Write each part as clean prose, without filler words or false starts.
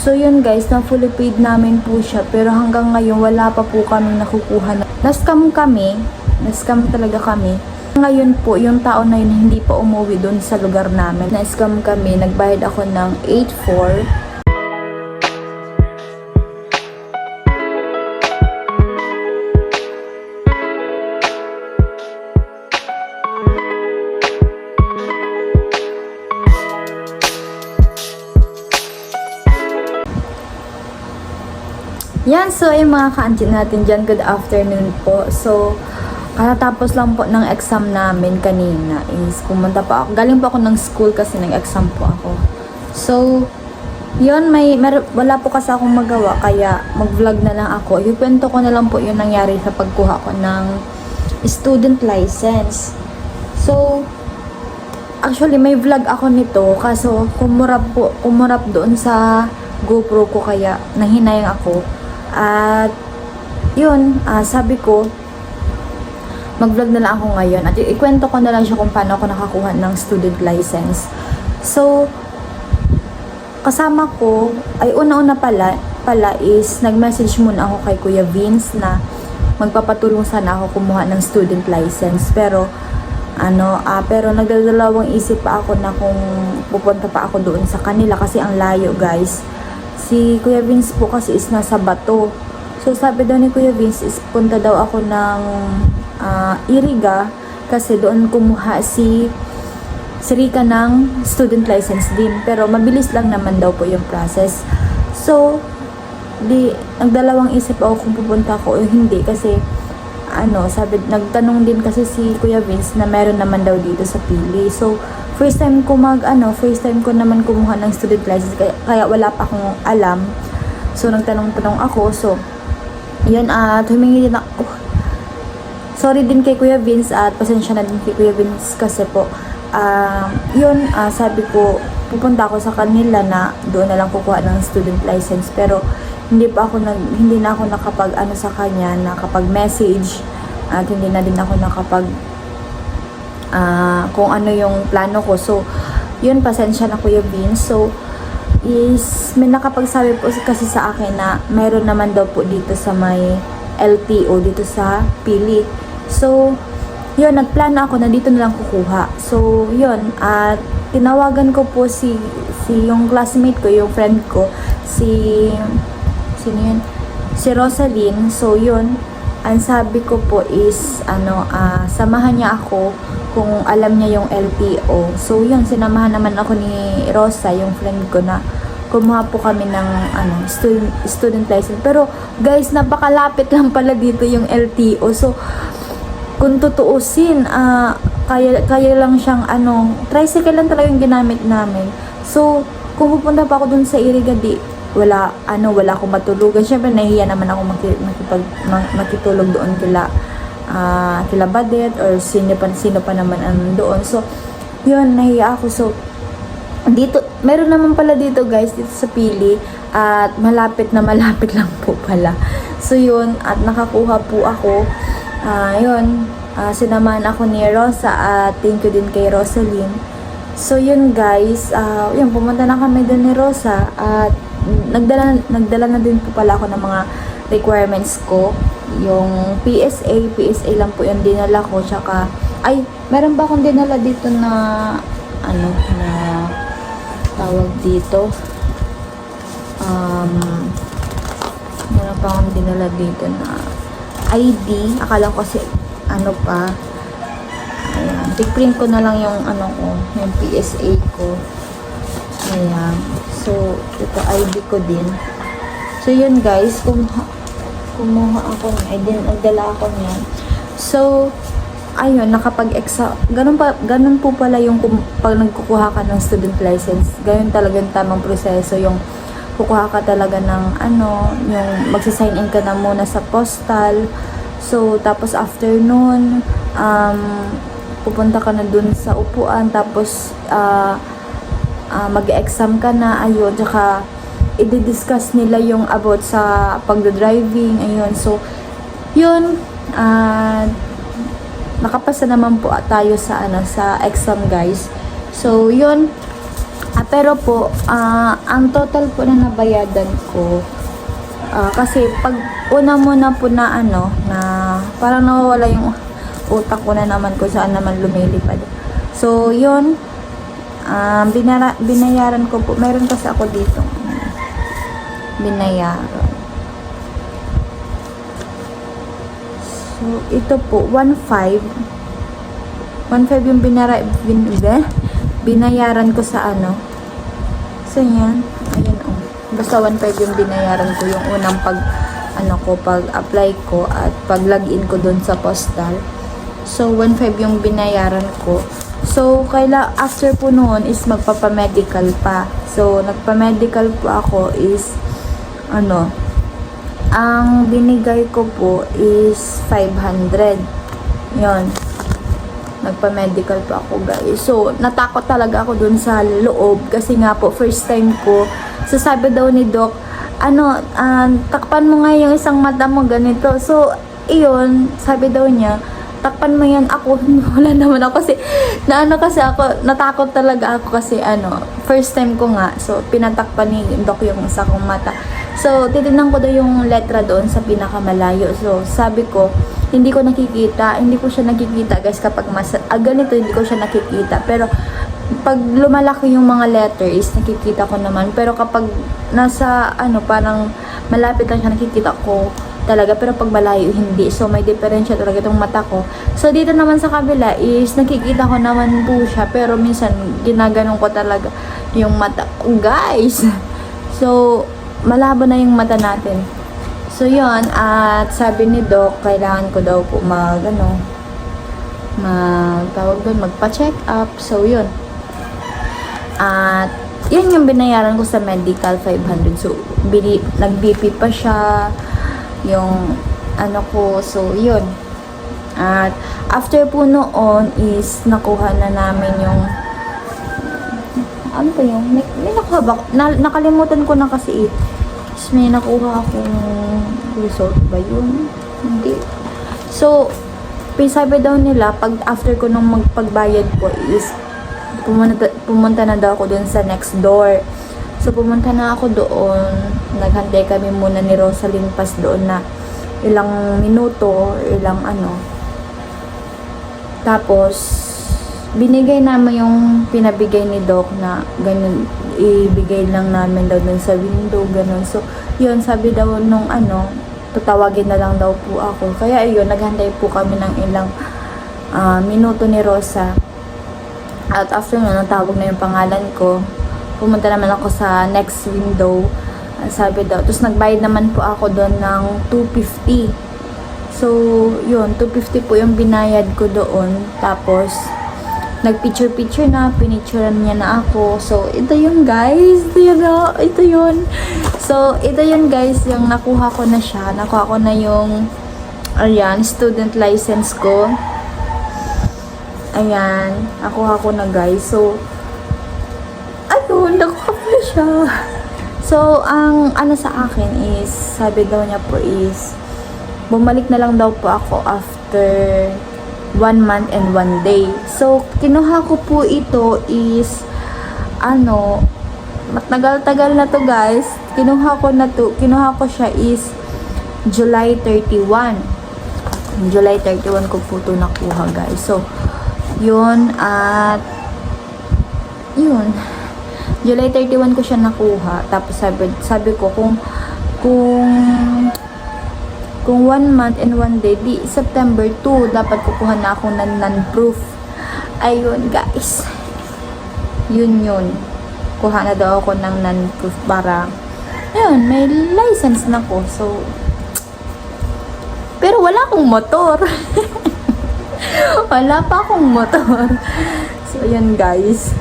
So yun guys, na fully paid namin po siya, pero hanggang ngayon wala pa po kami nakukuha. Na-scam kami, na-scam talaga kami. Ngayon po, yung tao na yun hindi pa umuwi doon sa lugar namin. Na-scam kami, nagbayad ako ng 8,400. Yan, so yung mga ka-auntie natin dyan, good afternoon po. So, katatapos lang po ng exam namin kanina is pumunta pa ako. Galing po ako ng school kasi nag-exam po ako. So, yun, wala po kasi akong magawa kaya mag-vlog na lang ako. Ikwento ko na lang po yung nangyari sa pagkuha ko ng student license. So, actually may vlog ako nito kaso kumurap doon sa GoPro ko kaya nahinayang ako. At yun, sabi ko mag-vlog na lang ako ngayon at ikwento ko na lang siya kung paano ako nakakuha ng student license. So, kasama ko ay una-una pala is nag-message muna ako kay Kuya Vince na magpapatulong sana ako kumuha ng student license. Pero pero nagdadalawang isip pa ako na kung pupunta pa ako doon sa kanila kasi ang layo, guys. Si Kuya Vince po kasi is nasa Bato. So sabi daw ni Kuya Vince is punta daw ako ng Iriga kasi doon kumuha si Rika ng student license din. Pero mabilis lang naman daw po yung process. So, nagdalawang isip ako kung pupunta ako o hindi kasi nagtanong din kasi si Kuya Vince na meron naman daw dito sa Pili. So, first time ko naman kumuha ng student license kaya wala pa akong alam. So, nagtanong-tanong ako. So, yun at humingi din ako. Sorry din kay Kuya Vince at pasensya na din kay Kuya Vince kasi po sabi ko pupunta ako sa kanila na doon na lang kukuha ng student license pero hindi na ako nakapag sa kanya, nakapag-message at hindi na din ako nakapag kung ano yung plano ko. So, yun, pasensya na Kuya Vince. So, may nakapagsabi po kasi sa akin na mayroon naman daw po dito sa may LTO dito sa Pili. So, yun, nagplano ako na dito na lang kukuha. So, yun, at tinawagan ko po si yung classmate ko, yung friend ko, sino yun? Si Rosaline. So, yun, ang sabi ko po is, samahan niya ako kung alam niya yung LTO. So, yun, sinamahan naman ako ni Rosa, yung friend ko na kumuha po kami ng student license. Pero, guys, napakalapit lang pala dito yung LTO. So, kung tutuusin, kaya lang siyang tricycle lang talaga yung ginamit namin. So, kung pupunta pa ako dun sa Iriga, wala akong matulugan. Syempre, nahihiya naman ako makitulog doon kila Badet or sino pa naman doon. So, yun, nahihiya ako. So, dito, meron naman pala dito, guys, dito sa Pili. At malapit lang po pala. So, yun, at nakakuha po ako. Sinamahan ako ni Rosa at thank you din kay Rosaline. So yun, guys, pumunta na kami din ni Rosa at nagdala na din po pala ako ng mga requirements ko. Yung PSA lang po yung dinala ko, tsaka meron ba akong dinala dito na na tawag dito, meron pa akong dinala dito na ID. Akala ko kasi pa. Ayan. Tig-print ko na lang yung yung PSA ko. Ayan. So, ito ID ko din. So, yun, guys. Kumuha ako ng ID. Nagdala ako niyan. So, ayun, nakapag-exam. Ganun po pala yung pag nagkukuha ka ng student license. Ganun talaga yung tamang proseso. Yung kukuha ka talaga ng yung magsa-sign in ka na muna sa postal. So, tapos after nun, pupunta ka na dun sa upuan, tapos mag-exam ka na, ayun, tsaka i-discuss nila yung about sa pagdadriving, ayun. So, yun, nakapasa naman po tayo sa sa exam, guys. So, yun, at Pero po, ang total po na nabayadan ko, kasi pag una mo na po na na parang nawawala yung utak ko na naman kung saan naman lumilipad. So, yun, binayaran ko po. Meron kasi ako dito. Binayaran. So, ito po, 1.5. 1.5 yung binayaran ko sa So, yan. Ayan, Basta 1.5 yung binayaran ko yung unang pag-apply ko at pag-login ko dun sa postal. So, 1.5 yung binayaran ko. So, after po noon is magpapamedical pa. So, nagpa-medical po ako is, ang binigay ko po is 500. Yon. Nagpa-medical po ako, guys. So, natakot talaga ako dun sa loob kasi nga po, first time ko. So, sabi daw ni Doc, takpan mo nga yung isang mata mo ganito. So, iyon, sabi daw niya, takpan mo yan. Ako, wala naman ako kasi, kasi ako, natakot talaga ako kasi first time ko nga. So, pinatakpan ni Doc yung isa kong mata. So, titignan ko daw yung letra doon sa pinakamalayo. So, sabi ko, hindi ko nakikita. Hindi ko siya nakikita, guys, kapag ganito, hindi ko siya nakikita. Pero, pag lumalaki yung mga letters, nakikita ko naman. Pero kapag nasa, parang malapit lang siya, nakikita ko talaga. Pero pag malayo, hindi. So, may diferensya talaga itong mata ko. So, dito naman sa kabila is, nakikita ko naman po siya. Pero minsan, ginaganon ko talaga yung mata ko, guys. So, malabo na yung mata natin. So, yun. At sabi ni Doc, kailangan ko daw po magpa-check up. So, yun. At, yun yung binayaran ko sa medical, 500. So, nag-BP pa siya. Yung, ko. So, yun. At, after po noon is, nakuha na namin yung, ano ba yun? May nakuha ba? Nakalimutan ko na kasi may nakuha akong result ba yun? Hindi. So, sabi daw nila, after ko nung magpagbayad ko is, pumunta na daw ako dun sa next door. So, pumunta na ako doon. Naghantay kami muna ni Rosaline Paz doon na ilang minuto, ilang Tapos, binigay namin yung pinabigay ni Doc na ganun, ibigay lang namin daw dun sa window, ganun. So, yun, sabi daw nung tatawagin na lang daw po ako. Kaya yun, naghantay po kami ng ilang minuto ni Rosa. At after nun, natawag na yung pangalan ko. Pumunta naman ako sa next window. Sabi daw. Tapos nagbayad naman po ako doon ng 250. So, yun, 250 po yung binayad ko doon. Tapos, nagpicture-picture na, pinicturean niya na ako. So, ito yun, guys. Ito yun. So, ito yun, guys, yung nakuha ko na siya. Nakuha ko na yung, student license ko. Ayan, nakuha ko na, guys. So, ayun, nakuha ko na siya. So, ang sa akin is, sabi daw niya po is, bumalik na lang daw po ako after 1 month and 1 day. So, kinuha ko po ito is, matagal-tagal na to, guys. Kinuha ko siya is July 31. July 31 ko po ito nakuha, guys. So, yun, at yun. July 31 ko siya nakuha. Tapos sabi ko, kung 1 month and 1 day, di September 2, dapat kukuha na ako ng non-proof. Ayun, guys. Yun. Kuha na daw ako ng non-proof para, ayun, may license na ko. So, pero wala akong motor. Wala pa akong motor. So, yun, guys.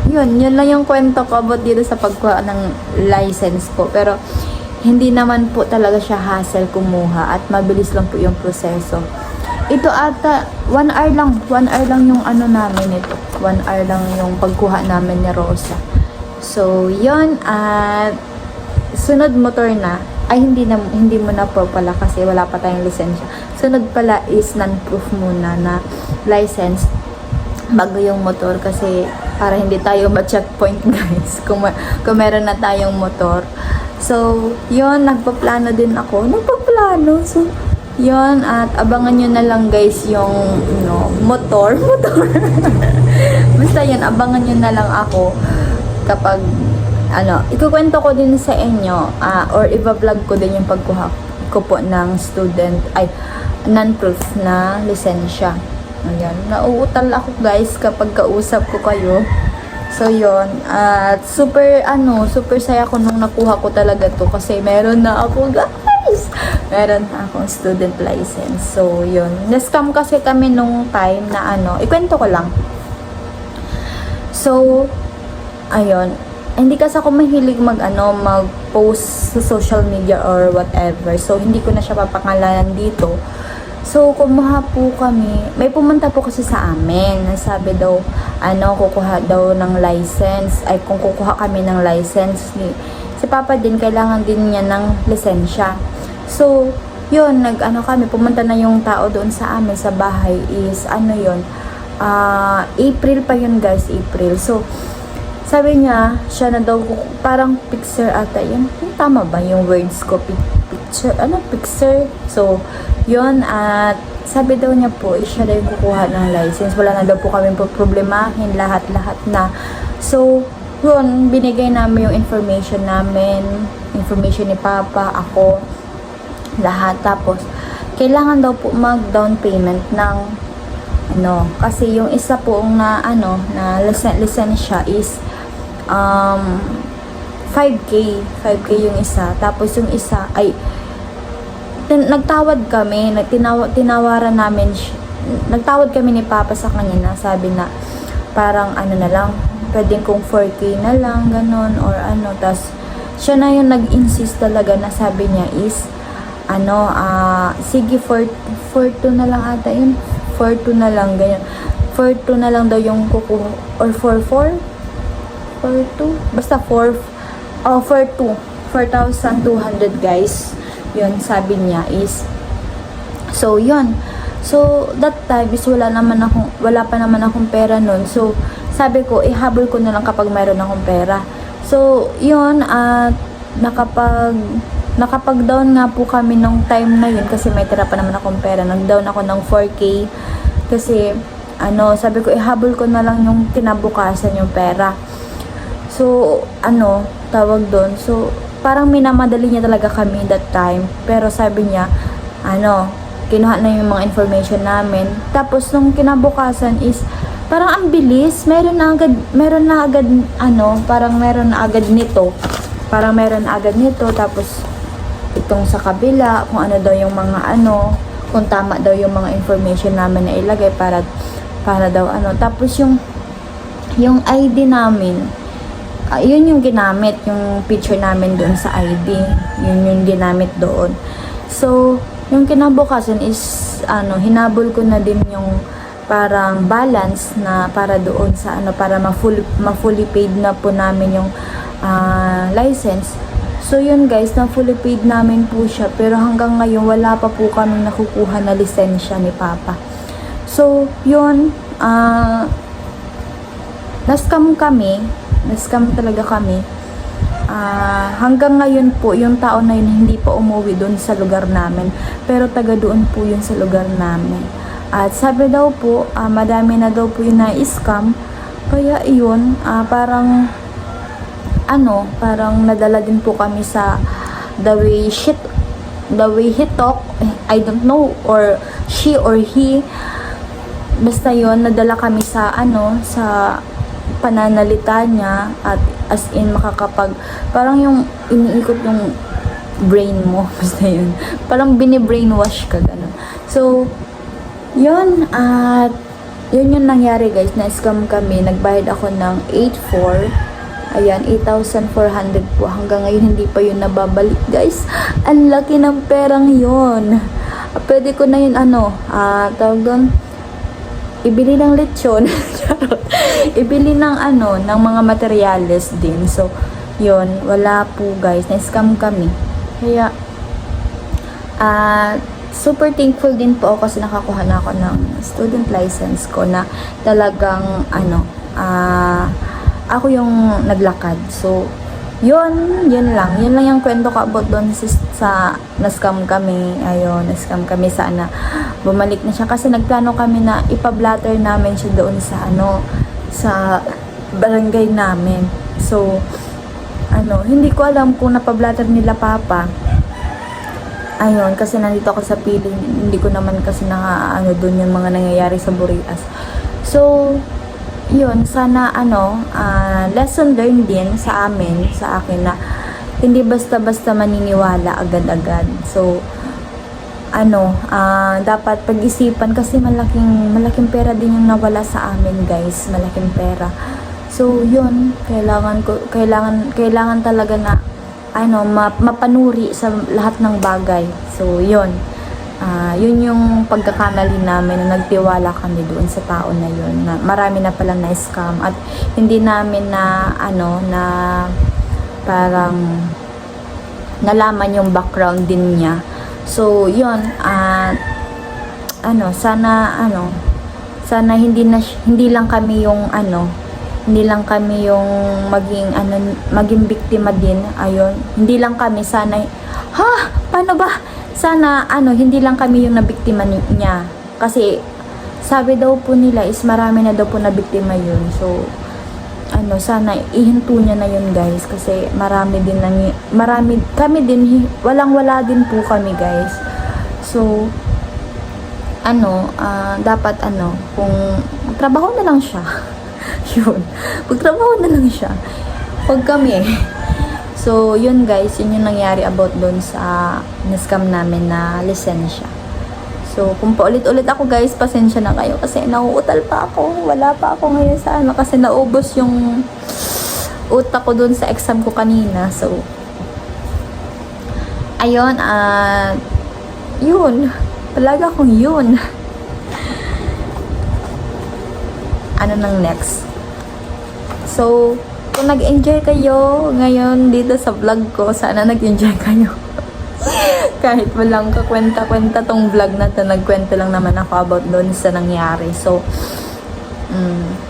Yun lang yung kwento ko about dito sa pagkuha ng license ko. Pero, hindi naman po talaga siya hassle kumuha at mabilis lang po yung proseso. Ito ata 1 hour lang. 1 hour lang yung namin ito. 1 hour lang yung pagkuha namin ni Rosa. So, yun. At sunod motor na. Ay, hindi mo na po pala kasi wala pa tayong lisensya. Sunod pala is non-proof muna na license bago yung motor kasi para hindi tayo ma-checkpoint guys kung meron na tayong motor. So, yun, nagpaplano din ako. So, yun, at abangan nyo na lang guys yung motor. Basta yun, abangan nyo na lang ako kapag ikukwento ko din sa inyo or iba-vlog ko din yung pagkuha ko po ng non-proof na lisensya. Ayan, nauutal ako guys kapag kausap ko kayo. So yun, at super saya ko nung nakuha ko talaga to kasi meron na ako guys. Meron na akong student license. So yun, na-scam kasi kami nung time na ikwento ko lang. So ayun, hindi kasi ako mahilig mag-post sa social media or whatever. So hindi ko na siya papangalanan dito. So, kumuha po kami. May pumunta po kasi sa amin. Sabi daw, kukuha daw ng license. Ay, kung kukuha kami ng license, si Papa din, kailangan din niya ng lisensya. So, yun, kami, pumunta na yung tao doon sa amin, sa bahay is, April pa yun guys, April. So, sabi niya, siya na daw, parang picture ata yun. Tama ba yung words ko? Picture? So, yun, at sabi daw niya po, siya daw yung kukuha ng license. Wala na daw po kami problemahin, lahat-lahat na. So, yun, binigay namin yung information namin, information ni Papa, ako, lahat. Tapos, kailangan daw po mag-down payment ng, kasi yung isa po na lisensya is, 5K yung isa. Tapos yung isa ay nagtawad kami, tinawaran namin nagtawad kami ni Papa sa kanya na sabi na parang na lang, pwedeng kung 4K na lang, ganon, or tas siya na yung nag-insist talaga na sabi niya is sige 4-2 na lang ata yun, 4-2 na lang, ganyan, 4-2 na lang daw yung kukuha, or 4-4 basta 4-2 4,200 guys. Yun, sabi niya is, so yun, so that time is wala pa naman akong pera nun. So sabi ko, ihabol ko na lang kapag mayroon akong pera. So yun, at nakapag-down nga po kami nung time na yun kasi may tira pa naman akong pera. Nag-down ako ng 4K kasi sabi ko, ihabol ko na lang yung kinabukasan yung pera. So tawag doon, so parang minamadali niya talaga kami that time. Pero sabi niya, kinuha na yung mga information namin. Tapos nung kinabukasan is, parang ang bilis. Meron na agad, parang meron na agad nito. Tapos, itong sa kabila, kung ano daw yung mga kung tama daw yung mga information namin na ilagay para daw Tapos yung ID namin, yun yung ginamit, yung picture namin doon sa ID. Yun yung ginamit doon. So, yung kinabukasan is, hinabol ko na din yung parang balance na para doon sa para ma-fully paid na po namin yung license. So, yun guys, na-fully paid namin po siya. Pero hanggang ngayon, wala pa po kami nakukuha na lisensya ni Papa. So, yun, na-scam talaga kami. Hanggang ngayon po, yung tao na yun hindi pa umuwi doon sa lugar namin. Pero taga doon po yun sa lugar namin. At sabi daw po, madami na daw po yung na-scam. Kaya yun, parang nadala din po kami sa the way he talk. I don't know, or she or he. Basta yun, nadala kami sa sa pananalita niya, at as in parang yung iniikot yung brain mo, basta yun, parang bini-brainwash ka, gano'n. So yun, at yun yung nangyari guys, na-scam kami. Nagbayad ako ng 8,400 po. Hanggang ngayon hindi pa yun nababalik guys. Ang laki ng perang yun. Pwede ko na yun tawag doon, ibili ng lechon. Ibili ng ng mga materyales din. So, yun, wala po guys, na-scam kami. Kaya, super thankful din po ako kasi nakakuha na ako ng student license ko na talagang ako yung naglakad. So, yun lang yung kwento ko about doon sa na-scam kami. Ayun, na-scam kami, sana bumalik na siya kasi nagplano kami na ipa-blatter namin siya doon sa barangay namin. So, hindi ko alam kung napablatter nila papa. Ayun, kasi nandito ako sa piling, hindi ko naman kasi doon yung mga nangyayari sa Burias. So, yun, sana lesson learned din sa akin na hindi basta-basta maniniwala agad-agad. So, dapat pag-isipan kasi malaking pera din yung nawala sa amin, guys. Malaking pera. So, yun, kailangan talaga na mapanuri sa lahat ng bagay. So, yun. Yun yung pagkakamali namin na nagtiwala kami doon sa tao na yun, na marami na palang na-scam at hindi namin na parang nalaman yung background din niya. So yun, sana hindi lang kami yung maging biktima din. Ayun, hindi lang kami, sana paano ba? Sana hindi lang kami yung nabiktima niya. Kasi sabi daw po nila is marami na daw po na biktima yun. So sana ihinto niya na yun, guys, kasi kami din walang-wala din po kami, guys. So dapat kung magtrabaho na lang siya. Yun, magtrabaho na lang siya, huwag kami. So, yun, guys, yun yung nangyari about doon sa na-scam namin na lisensya. So, kung paulit-ulit ako, guys, pasensya na kayo kasi nauutal pa ako. Wala pa ako ngayon sa kasi naubos yung utak ko doon sa exam ko kanina. So, ayun, yun. Talaga akong yun. Ano nang next? So, kung nag-enjoy kayo ngayon dito sa vlog ko, sana nag-enjoy kayo. Kahit walang kakwenta-kwenta tong vlog na to, nagkwento lang naman ako about doon sa nangyari. So,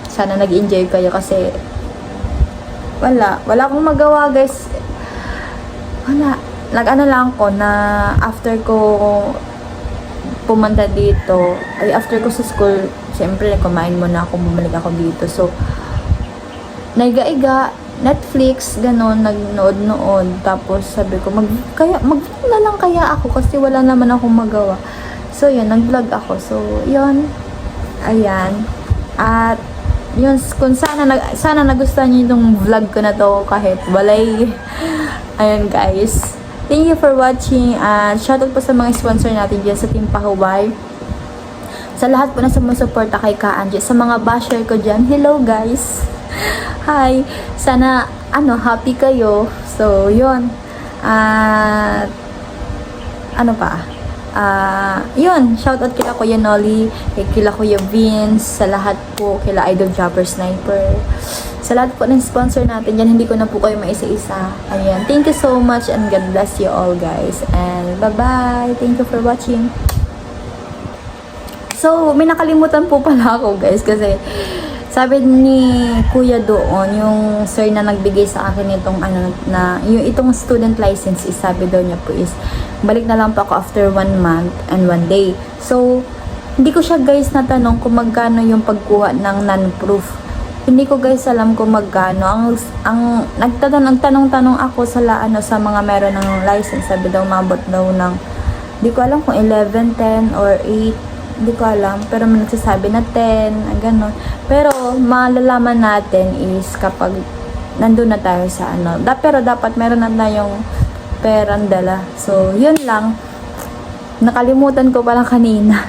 sana nag-enjoy kayo kasi wala akong magawa, guys. Wala. Lang ko na after ko pumunta dito, after ko sa school, siyempre kumain muna ako, bumalik ako dito. So, naiga-iga, Netflix, ganon, nagnood-nood. Tapos sabi ko, mag-vlog na lang kaya ako kasi wala naman akong magawa. So, yun, nag-vlog ako. So, yun. Ayan. At, yun, kung sana nagustuhan niyo itong vlog ko na to kahit walay. Ayan, guys. Thank you for watching. Shoutout po sa mga sponsor natin dyan sa Team Pahuway. Sa lahat po na sumusuporta kay Ka Angie. Sa mga basher ko dyan, hello, guys. Hi, sana happy kayo. So, yun. Yun, shoutout kila Kuya Nolly, kila Kuya Vince, sa lahat po, kila Idol Jobber Sniper, sa lahat po ng sponsor natin dyan. Hindi ko na po kayo maisa-isa. Ayan, thank you so much and God bless you all, guys, and bye-bye. Thank you for watching. So, may nakalimutan po pala ako, guys, kasi sabi ni Kuya doon, yung sir na nagbigay sa akin itong itong student license, is sabi daw niya po is balik na lang po ako after 1 month and 1 day. So, hindi ko siya, guys, natanong kung magkano yung pagkuha ng non-proof. Hindi ko, guys, alam kung magkano. Ang nagtanong-tanong ako sa mga meron ng license, sabi daw mabot daw ng, hindi ko alam kung 11, 10 or 8. Hindi ko alam, pero may nagsasabi na 10, gano'n. Pero, malalaman natin is kapag nandun na tayo sa pero dapat meron na tayong perang dala. So, yun lang. Nakalimutan ko pala kanina.